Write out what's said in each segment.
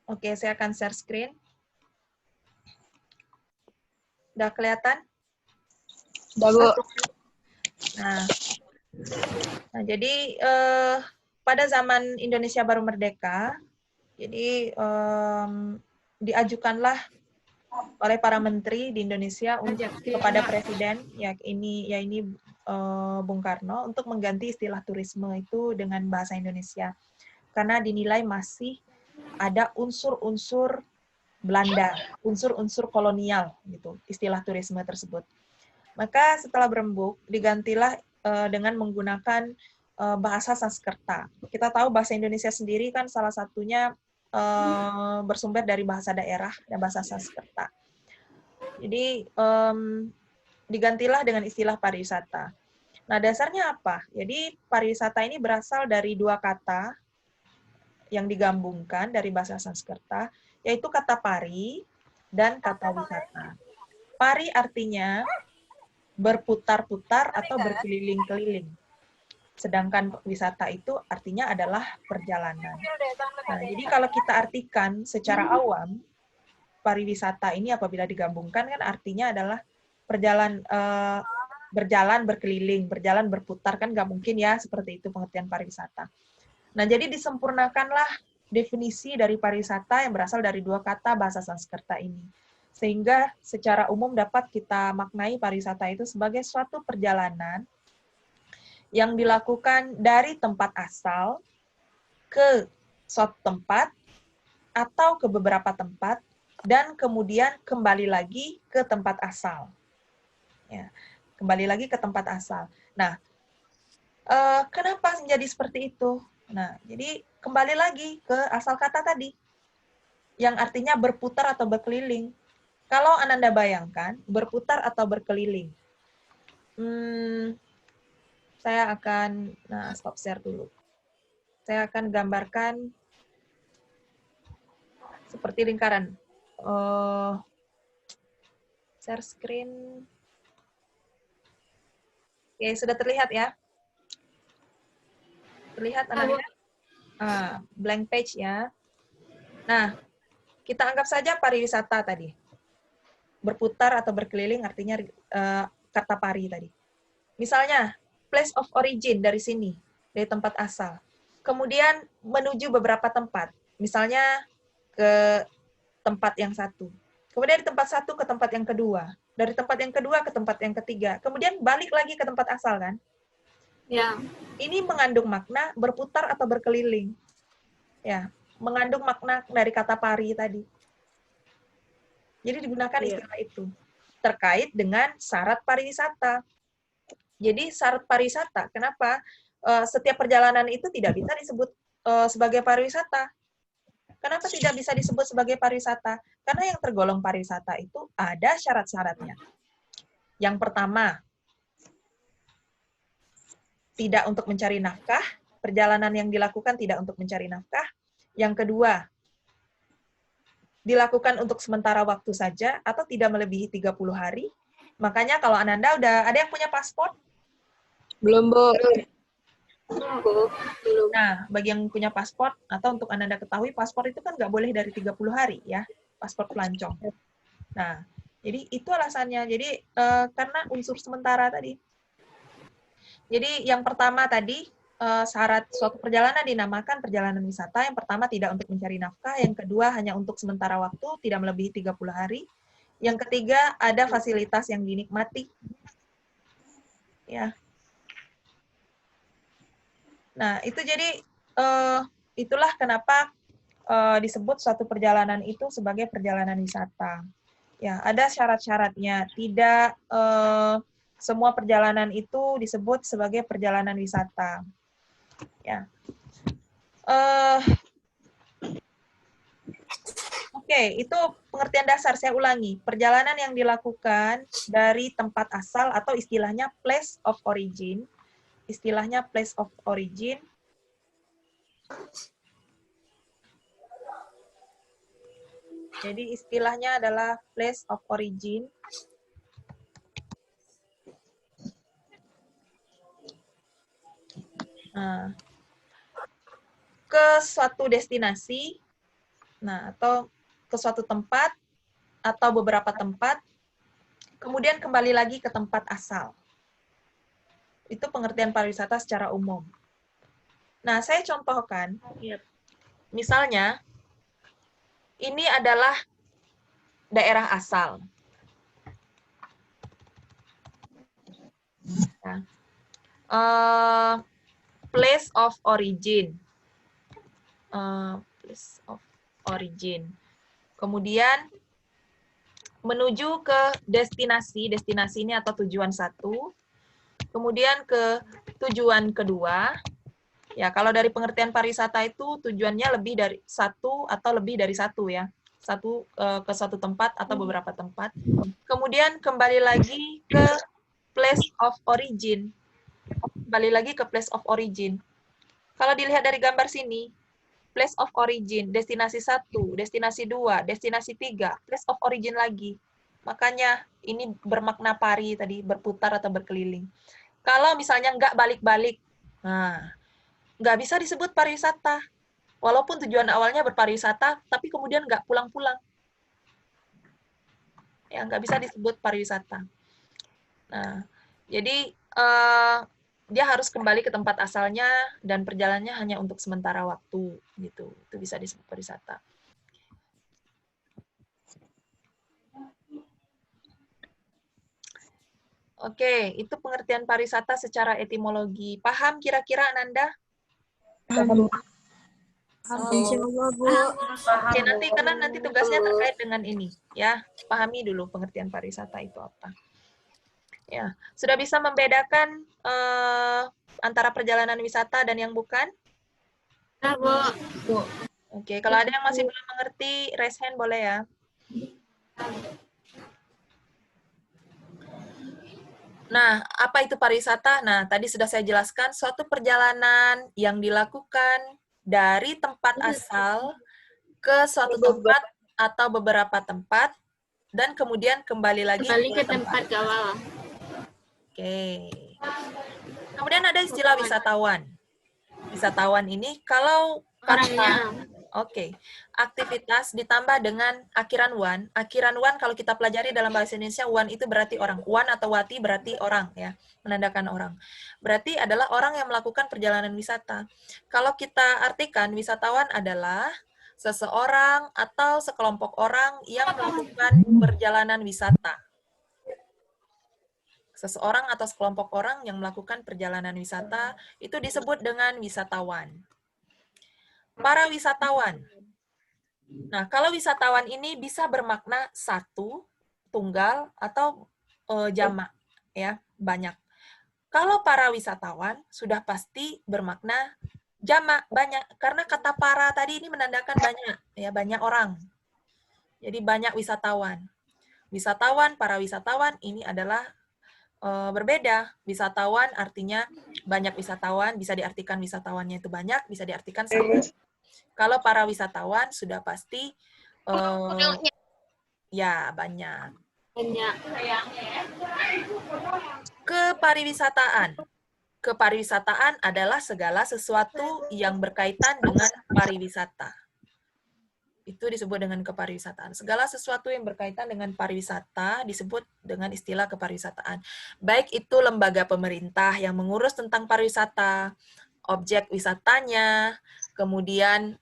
Oke, saya akan share screen. Udah kelihatan? Udah, Bu. Nah, jadi pada zaman Indonesia baru merdeka, jadi diajukanlah oleh para menteri di Indonesia kepada presiden, ini Bung Karno, untuk mengganti istilah turisme itu dengan bahasa Indonesia, karena dinilai masih ada unsur-unsur Belanda, unsur-unsur kolonial gitu istilah turisme tersebut. Maka setelah berembuk digantilah dengan menggunakan bahasa Sanskerta. Kita tahu bahasa Indonesia sendiri kan salah satunya bersumber dari bahasa daerah dan bahasa Sanskerta. Jadi digantilah dengan istilah pariwisata. Nah, dasarnya apa? Jadi pariwisata ini berasal dari dua kata yang digabungkan dari bahasa Sanskerta, yaitu kata pari dan kata wisata. Pari artinya berputar-putar atau berkeliling-keliling. Sedangkan wisata itu artinya adalah perjalanan. Nah, jadi kalau kita artikan secara awam, pariwisata ini apabila digabungkan kan artinya adalah berjalan berkeliling, berjalan berputar, kan nggak mungkin ya seperti itu pengertian pariwisata. Nah, jadi disempurnakanlah definisi dari pariwisata yang berasal dari dua kata bahasa Sanskerta ini. Sehingga secara umum dapat kita maknai pariwisata itu sebagai suatu perjalanan yang dilakukan dari tempat asal ke suatu tempat atau ke beberapa tempat dan kemudian kembali lagi ke tempat asal. Ya, kembali lagi ke tempat asal. Nah, kenapa menjadi seperti itu? Nah, jadi kembali lagi ke asal kata tadi, yang artinya berputar atau berkeliling. Kalau Ananda bayangkan, berputar atau berkeliling, saya akan, stop share dulu. Saya akan gambarkan seperti lingkaran. Share screen. Oke, sudah terlihat ya? Terlihat Ananda? Blank page ya. Nah, kita anggap saja pariwisata tadi. Berputar atau berkeliling artinya kata pari tadi. Misalnya, place of origin dari sini, dari tempat asal. Kemudian menuju beberapa tempat. Misalnya ke tempat yang satu. Kemudian dari tempat satu ke tempat yang kedua. Dari tempat yang kedua ke tempat yang ketiga. Kemudian balik lagi ke tempat asal kan? Ya. Ini mengandung makna berputar atau berkeliling. Ya, mengandung makna dari kata pari tadi. Jadi digunakan istilah itu terkait dengan syarat pariwisata. Jadi syarat pariwisata, kenapa setiap perjalanan itu tidak bisa disebut sebagai pariwisata? Kenapa tidak bisa disebut sebagai pariwisata? Karena yang tergolong pariwisata itu ada syarat-syaratnya. Yang pertama, tidak untuk mencari nafkah, perjalanan yang dilakukan tidak untuk mencari nafkah. Yang kedua, dilakukan untuk sementara waktu saja atau tidak melebihi 30 hari. Makanya kalau Ananda udah ada yang punya paspor? Belum, Bu. Nah, bagi yang punya paspor, atau untuk Ananda ketahui, paspor itu kan nggak boleh dari 30 hari, ya. Paspor pelancong. Nah, jadi itu alasannya. Jadi, karena unsur sementara tadi. Jadi, yang pertama tadi, syarat suatu perjalanan dinamakan perjalanan wisata. Yang pertama, tidak untuk mencari nafkah. Yang kedua, hanya untuk sementara waktu, tidak melebihi 30 hari. Yang ketiga, ada fasilitas yang dinikmati. Ya. Nah, itu jadi, itulah kenapa disebut suatu perjalanan itu sebagai perjalanan wisata. Ya, ada syarat-syaratnya. Tidak semua perjalanan itu disebut sebagai perjalanan wisata. Ya. Oke, itu pengertian dasar. Saya ulangi. Perjalanan yang dilakukan dari tempat asal atau istilahnya place of origin. Istilahnya place of origin. Jadi istilahnya adalah place of origin. Nah, ke suatu destinasi Nah, atau ke suatu tempat atau beberapa tempat, kemudian kembali lagi ke tempat asal. Itu pengertian pariwisata secara umum. Nah, saya contohkan, misalnya, ini adalah daerah asal. Nah, place of origin. Place of origin. Kemudian menuju ke destinasi ini atau tujuan satu. Kemudian ke tujuan kedua. Ya, kalau dari pengertian pariwisata itu tujuannya lebih dari satu atau lebih dari satu ya. Satu ke suatu tempat atau beberapa tempat. Kemudian kembali lagi ke place of origin. Kembali lagi ke place of origin. Kalau dilihat dari gambar sini, place of origin, destinasi 1, destinasi 2, destinasi 3, place of origin lagi. Makanya ini bermakna pari tadi, berputar atau berkeliling. Kalau misalnya nggak balik-balik, nah, nggak bisa disebut pariwisata. Walaupun tujuan awalnya berpariwisata, tapi kemudian nggak pulang-pulang. Ya, nggak bisa disebut pariwisata. Nah, jadi dia harus kembali ke tempat asalnya dan perjalanannya hanya untuk sementara waktu gitu. Itu bisa disebut pariwisata. Oke, itu pengertian pariwisata secara etimologi. Paham kira-kira Ananda? Paham. Oke, karena nanti tugasnya terkait dengan ini, ya. Pahami dulu pengertian pariwisata itu apa. Ya, sudah bisa membedakan antara perjalanan wisata dan yang bukan? Oke, kalau ada yang masih belum mengerti, raise hand boleh ya. Nah, apa itu pariwisata? Nah, tadi sudah saya jelaskan, suatu perjalanan yang dilakukan dari tempat asal ke suatu tempat atau beberapa tempat, dan kemudian kembali lagi ke tempat awal. Oke. Kemudian ada istilah wisatawan. Wisatawan ini kalau kata aktivitas ditambah dengan akhiran wan. Akhiran wan kalau kita pelajari dalam bahasa Indonesia, wan itu berarti orang. Wan atau wati berarti orang ya, menandakan orang. Berarti adalah orang yang melakukan perjalanan wisata. Kalau kita artikan wisatawan adalah seseorang atau sekelompok orang yang melakukan perjalanan wisata. Seseorang atau sekelompok orang yang melakukan perjalanan wisata itu disebut dengan wisatawan. Para wisatawan. Nah, kalau wisatawan ini bisa bermakna satu, tunggal, atau jamak, ya, banyak. Kalau para wisatawan sudah pasti bermakna jamak, banyak, karena kata para tadi ini menandakan banyak, ya, banyak orang. Jadi banyak wisatawan. Wisatawan, para wisatawan ini adalah berbeda. Wisatawan artinya banyak wisatawan, bisa diartikan wisatawannya itu banyak, bisa diartikan satu. Kalau para wisatawan sudah pasti ya banyak. Kepariwisataan. Kepariwisataan adalah segala sesuatu yang berkaitan dengan pariwisata. Itu disebut dengan kepariwisataan. Segala sesuatu yang berkaitan dengan pariwisata disebut dengan istilah kepariwisataan. Baik itu lembaga pemerintah yang mengurus tentang pariwisata, objek wisatanya, kemudian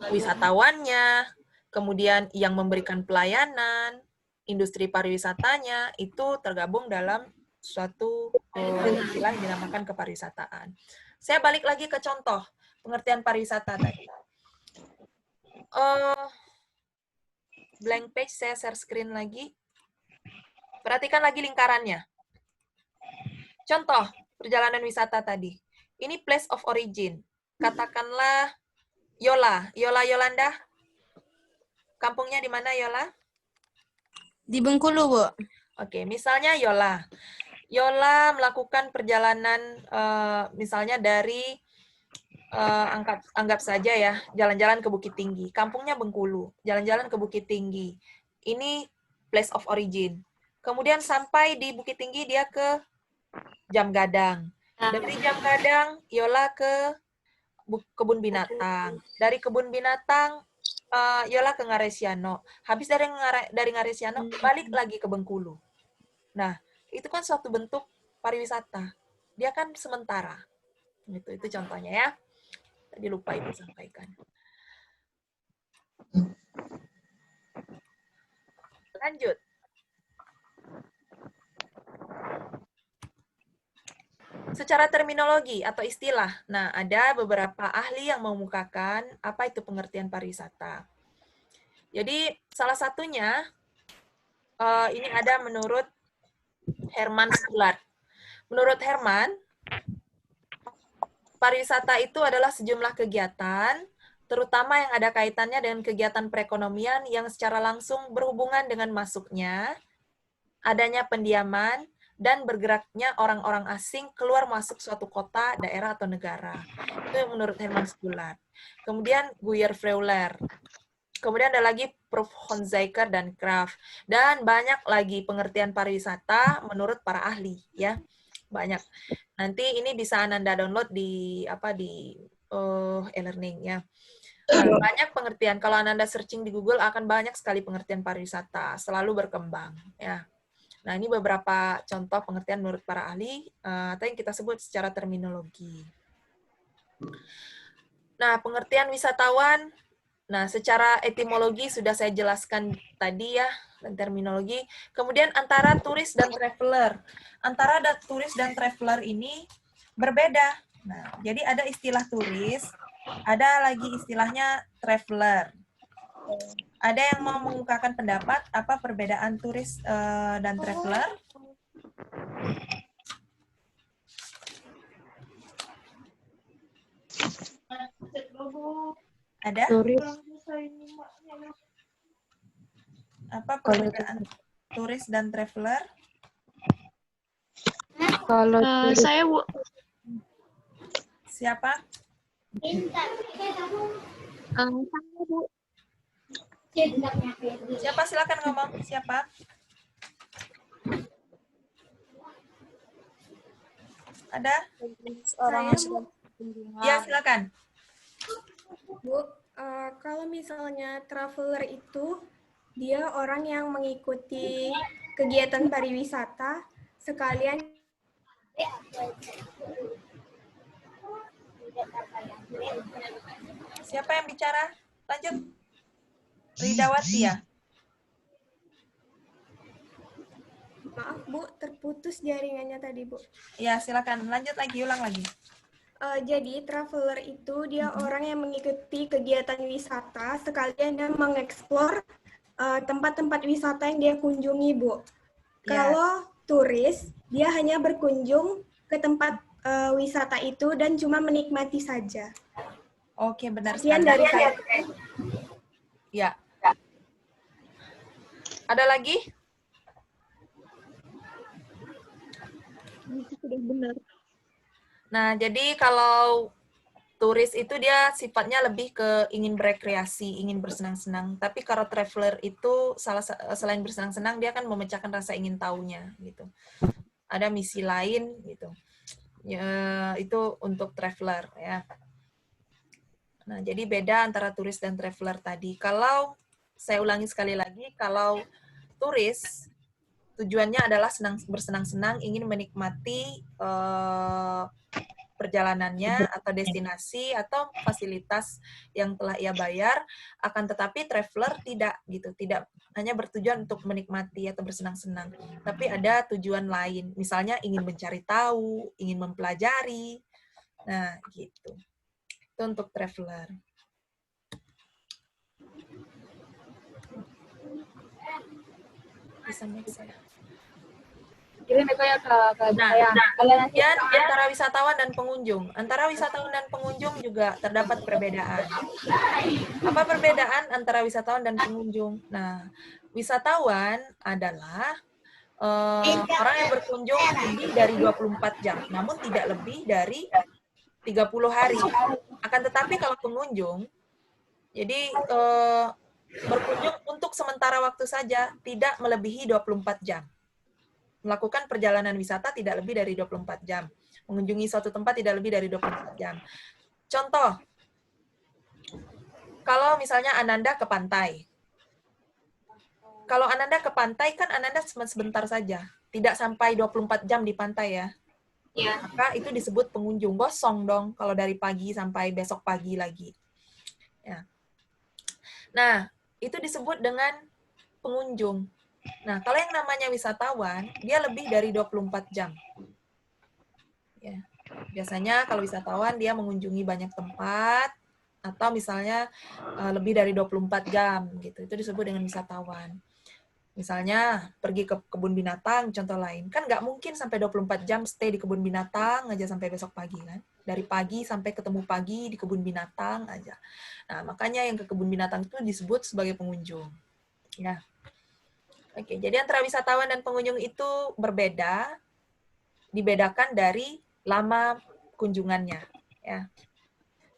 wisatawannya, kemudian yang memberikan pelayanan, industri pariwisatanya, itu tergabung dalam suatu istilah yang dinamakan kepariwisataan. Saya balik lagi ke contoh pengertian pariwisata tadi. Blank page, saya share screen lagi. Perhatikan lagi lingkarannya. Contoh perjalanan wisata tadi. Ini place of origin. Katakanlah Yola. Yolanda. Kampungnya di mana Yola? Di Bengkulu, Bu. Oke, misalnya Yola. Yola melakukan perjalanan misalnya dari anggap saja ya, jalan-jalan ke Bukit Tinggi. Kampungnya Bengkulu, jalan-jalan ke Bukit Tinggi. Ini place of origin. Kemudian sampai di Bukit Tinggi dia ke Jam Gadang. Dari Jam Gadang, Yola ke kebun binatang. Dari kebun binatang, Yola ke Ngaresiano. Habis dari Ngaresiano, balik lagi ke Bengkulu. Nah, itu kan suatu bentuk pariwisata. Dia kan sementara. Itu contohnya ya. Tadi lupa Ibu sampaikan. Lanjut. Secara terminologi atau istilah. Nah, ada beberapa ahli yang mengemukakan apa itu pengertian pariwisata. Jadi, salah satunya ini ada menurut Herman Schullard. Menurut Herman, pariwisata itu adalah sejumlah kegiatan, terutama yang ada kaitannya dengan kegiatan perekonomian yang secara langsung berhubungan dengan masuknya, adanya pendiaman, dan bergeraknya orang-orang asing keluar masuk suatu kota, daerah, atau negara. Itu yang menurut Herman Schullard. Kemudian Guyer Freuler. Kemudian ada lagi Prof. Honzaiker dan Kraft. Dan banyak lagi pengertian pariwisata menurut para ahli, ya. Banyak. Nanti ini bisa Ananda download di e-learning ya. Banyak pengertian. Kalau Ananda searching di Google akan banyak sekali pengertian pariwisata, selalu berkembang ya. Nah, ini beberapa contoh pengertian menurut para ahli atau yang kita sebut secara terminologi. Nah, pengertian wisatawan, nah secara etimologi sudah saya jelaskan tadi ya, dan terminologi. Kemudian antara turis dan traveler. Antara turis dan traveler ini berbeda. Nah, jadi ada istilah turis, ada lagi istilahnya traveler. Ada yang mau mengungkapkan pendapat apa perbedaan turis dan traveler? Ada? Apa perbedaan turis dan traveler? Kalau Saya, Bu. Siapa? Saya, Bu. Siapa? Silakan ngomong. Siapa? Ada? Orang Saya, Bu. Ya, silakan. Bu, kalau misalnya traveler itu, dia orang yang mengikuti kegiatan pariwisata sekalian. Siapa yang bicara? Lanjut. Ridawati ya? Maaf, Bu, terputus jaringannya tadi, Bu. Ya, silakan. Lanjut lagi, ulang lagi. Jadi, traveler itu dia orang yang mengikuti kegiatan wisata sekalian dia mengeksplor tempat-tempat wisata yang dia kunjungi, Bu. Ya. Kalau turis, dia hanya berkunjung ke tempat wisata itu dan cuma menikmati saja. Oke, benar Sekian sekali. dari saya. Ya. Ada lagi? Sudah benar. Nah, jadi kalau turis itu dia sifatnya lebih ke ingin berekreasi, ingin bersenang-senang. Tapi kalau traveler itu selain bersenang-senang, dia kan memecahkan rasa ingin tahunya gitu. Ada misi lain gitu. Ya, itu untuk traveler ya. Nah, jadi beda antara turis dan traveler tadi. Kalau saya ulangi sekali lagi, kalau turis tujuannya adalah bersenang-senang, ingin menikmati perjalanannya atau destinasi atau fasilitas yang telah ia bayar, akan tetapi traveler tidak gitu, tidak hanya bertujuan untuk menikmati atau bersenang-senang, tapi ada tujuan lain, misalnya ingin mencari tahu, ingin mempelajari, nah gitu. Itu untuk traveler. Bisa next ya. kirim itu ya ke Nah, saya. kemudian antara wisatawan dan pengunjung. Antara wisatawan dan pengunjung juga terdapat perbedaan. Apa perbedaan antara wisatawan dan pengunjung? Nah, wisatawan adalah orang yang berkunjung lebih dari 24 jam, namun tidak lebih dari 30 hari. Akan tetapi kalau pengunjung, jadi berkunjung untuk sementara waktu saja, tidak melebihi 24 jam. Melakukan perjalanan wisata tidak lebih dari 24 jam. Mengunjungi suatu tempat tidak lebih dari 24 jam. Contoh, kalau misalnya Ananda ke pantai. Kalau Ananda ke pantai, kan Ananda sebentar saja. Tidak sampai 24 jam di pantai ya. Iya. Maka itu disebut pengunjung. Gosong dong kalau dari pagi sampai besok pagi lagi. Ya. Nah, itu disebut dengan pengunjung. Nah, kalau yang namanya wisatawan, dia lebih dari 24 jam. Ya. Biasanya kalau wisatawan, dia mengunjungi banyak tempat, atau misalnya lebih dari 24 jam. Gitu. Itu disebut dengan wisatawan. Misalnya pergi ke kebun binatang, contoh lain. Kan nggak mungkin sampai 24 jam stay di kebun binatang aja sampai besok pagi kan. Dari pagi sampai ketemu pagi di kebun binatang aja. Nah, makanya yang ke kebun binatang itu disebut sebagai pengunjung. Ya. Oke, jadi antara wisatawan dan pengunjung itu berbeda, dibedakan dari lama kunjungannya. Ya.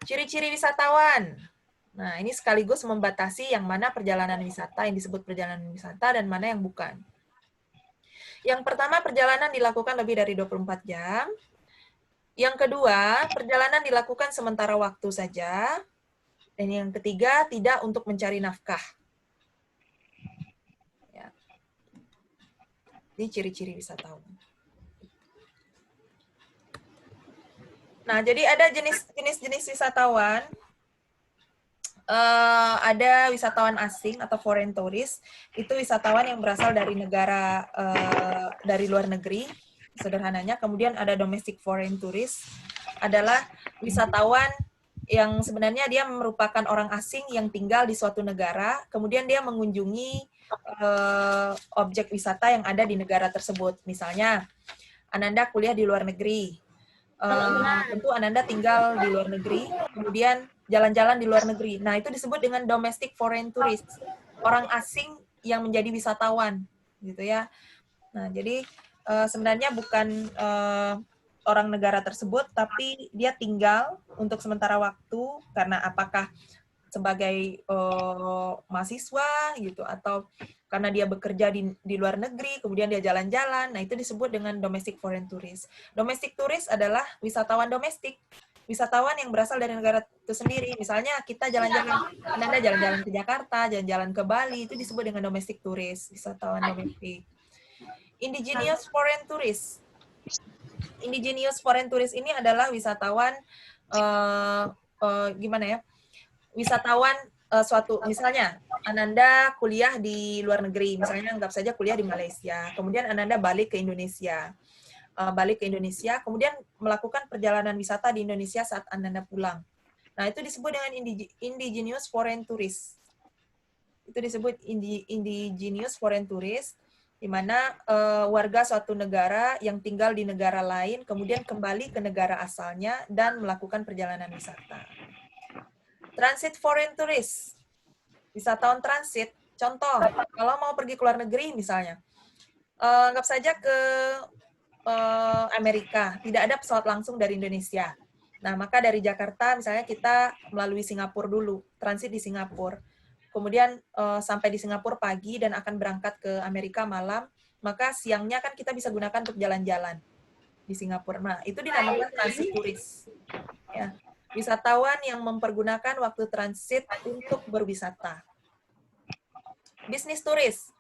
Ciri-ciri wisatawan. Nah, ini sekaligus membatasi yang mana perjalanan wisata, yang disebut perjalanan wisata, dan mana yang bukan. Yang pertama, perjalanan dilakukan lebih dari 24 jam. Yang kedua, perjalanan dilakukan sementara waktu saja. Dan yang ketiga, tidak untuk mencari nafkah. Ya. Ini ciri-ciri wisatawan. Nah, jadi ada jenis-jenis wisatawan. Ada wisatawan asing atau foreign tourist, itu wisatawan yang berasal dari negara dari luar negeri, sederhananya. Kemudian ada domestic foreign tourist, adalah wisatawan yang sebenarnya dia merupakan orang asing yang tinggal di suatu negara, kemudian dia mengunjungi objek wisata yang ada di negara tersebut. Misalnya, Ananda kuliah di luar negeri, tentu Ananda tinggal di luar negeri, kemudian jalan-jalan di luar negeri. Nah, itu disebut dengan domestic foreign tourist. Orang asing yang menjadi wisatawan, gitu ya. Nah, jadi sebenarnya bukan orang negara tersebut, tapi dia tinggal untuk sementara waktu, karena apakah sebagai mahasiswa, gitu, atau karena dia bekerja di luar negeri, kemudian dia jalan-jalan. Nah, itu disebut dengan domestic foreign tourist. Domestic tourist adalah wisatawan domestik, wisatawan yang berasal dari negara itu sendiri. Misalnya kita jalan-jalan, Anda jalan-jalan ke Jakarta, jalan-jalan ke Bali, itu disebut dengan domestic tourist, wisatawan domestik. Indigenous foreign tourist. Indigenous foreign tourist ini adalah wisatawan, gimana ya, wisatawan suatu, misalnya Ananda kuliah di luar negeri, misalnya anggap saja kuliah di Malaysia, kemudian Ananda balik ke Indonesia. Kemudian melakukan perjalanan wisata di Indonesia saat Ananda pulang. Nah, itu disebut dengan indigenous foreign tourist. Itu disebut indigenous foreign tourist, di mana warga suatu negara yang tinggal di negara lain, kemudian kembali ke negara asalnya dan melakukan perjalanan wisata. Transit foreign tourist, wisatawan transit. Contoh, kalau mau pergi ke luar negeri misalnya, anggap saja ke Amerika, tidak ada pesawat langsung dari Indonesia. Nah, maka dari Jakarta misalnya kita melalui Singapura dulu, transit di Singapura. Kemudian sampai di Singapura pagi dan akan berangkat ke Amerika malam, maka siangnya kan kita bisa gunakan untuk jalan-jalan di Singapura. Nah, itu dinamakan transit turis. Ya. Wisatawan yang mempergunakan waktu transit untuk berwisata. Bisnis turis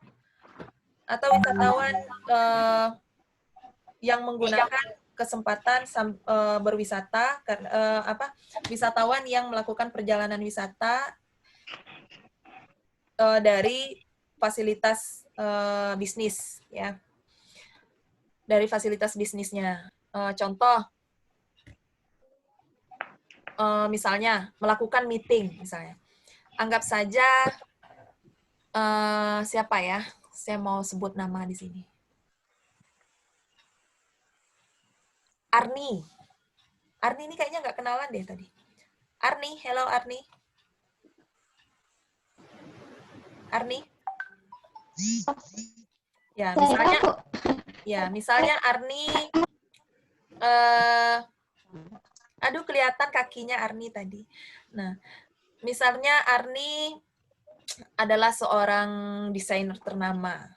atau wisatawan yang menggunakan kesempatan berwisata, wisatawan yang melakukan perjalanan wisata dari fasilitas bisnis, ya, dari fasilitas bisnisnya. Contoh, misalnya melakukan meeting, misalnya. Anggap saja siapa ya? Saya mau sebut nama di sini. Arni. Arni ini kayaknya nggak kenalan deh tadi. Arni, hello Arni. Arni. Ya, misalnya Arni, aduh kelihatan kakinya Arni tadi. Nah, misalnya Arni adalah seorang desainer ternama.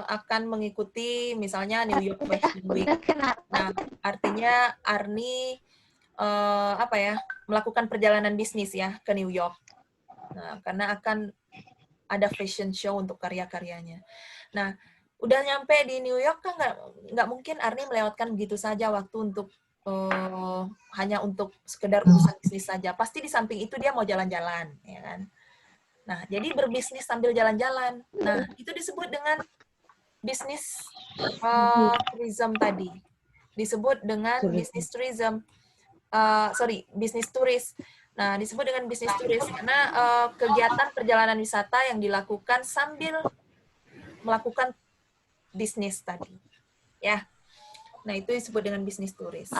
akan mengikuti misalnya New York Fashion Week. Nah, artinya Arni melakukan perjalanan bisnis ya ke New York. Nah, karena akan ada fashion show untuk karya-karyanya. Nah, udah nyampe di New York kan nggak mungkin Arni melewatkan begitu saja waktu untuk hanya untuk sekedar urusan bisnis saja. Pasti di samping itu dia mau jalan-jalan, ya kan? Nah, jadi berbisnis sambil jalan-jalan. Nah, itu disebut dengan bisnis tourism tadi. Disebut dengan bisnis tourism. Bisnis turis. Nah, disebut dengan bisnis turis karena kegiatan perjalanan wisata yang dilakukan sambil melakukan bisnis tadi. Ya. Nah, itu disebut dengan bisnis turis.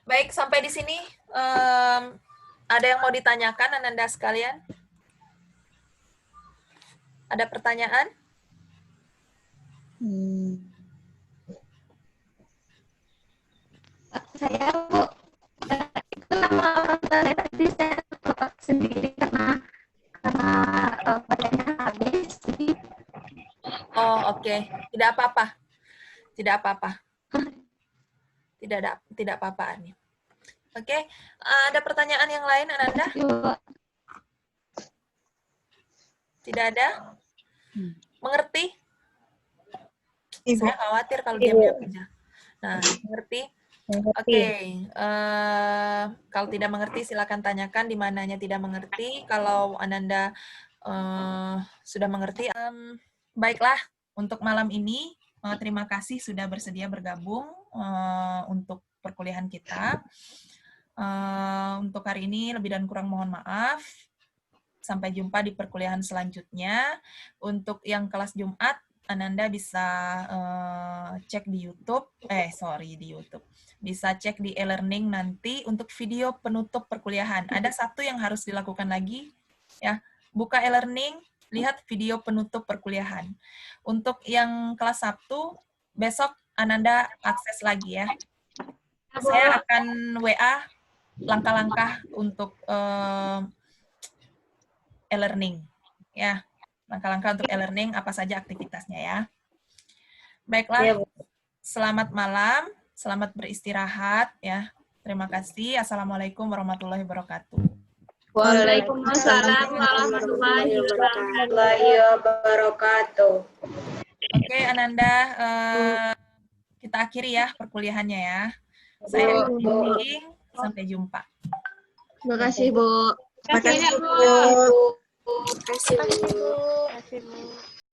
Baik, sampai di sini ada yang mau ditanyakan Ananda sekalian? Ada pertanyaan? Saya, Bu, itu nama orang tua saya tadi saya lupa sendiri karena badannya habis. Jadi, Oh, oke. Tidak apa-apa. Tidak apa-apa. Tidak apa-apa, Ani. Oke. Ada pertanyaan yang lain, Ananda? Bu, Tidak ada? Mengerti? Ibu. Saya khawatir kalau dia diam aja. Nah, mengerti? Oke. Kalau tidak mengerti, silakan tanyakan di mananya tidak mengerti. Kalau Ananda sudah mengerti, baiklah. Untuk malam ini, terima kasih sudah bersedia bergabung untuk perkuliahan kita. Untuk hari ini, lebih dan kurang mohon maaf. Sampai jumpa di perkuliahan selanjutnya. Untuk yang kelas Jumat, Ananda bisa cek di YouTube. Bisa cek di e-learning nanti untuk video penutup perkuliahan. Ada satu yang harus dilakukan lagi. Ya, buka e-learning, lihat video penutup perkuliahan. Untuk yang kelas Sabtu, besok Ananda akses lagi ya. Saya akan WA langkah-langkah untuk e-learning. Ya, langkah-langkah untuk e-learning, apa saja aktivitasnya ya. Baiklah, selamat malam, selamat beristirahat ya. Terima kasih. Assalamualaikum warahmatullahi wabarakatuh. Waalaikumsalam warahmatullahi wabarakatuh. Oke, Ananda, kita akhiri ya perkuliahannya ya. Saya meeting, sampai jumpa. Terima kasih, Bu. Terima kasih, Bu. Terima kasih, Bu.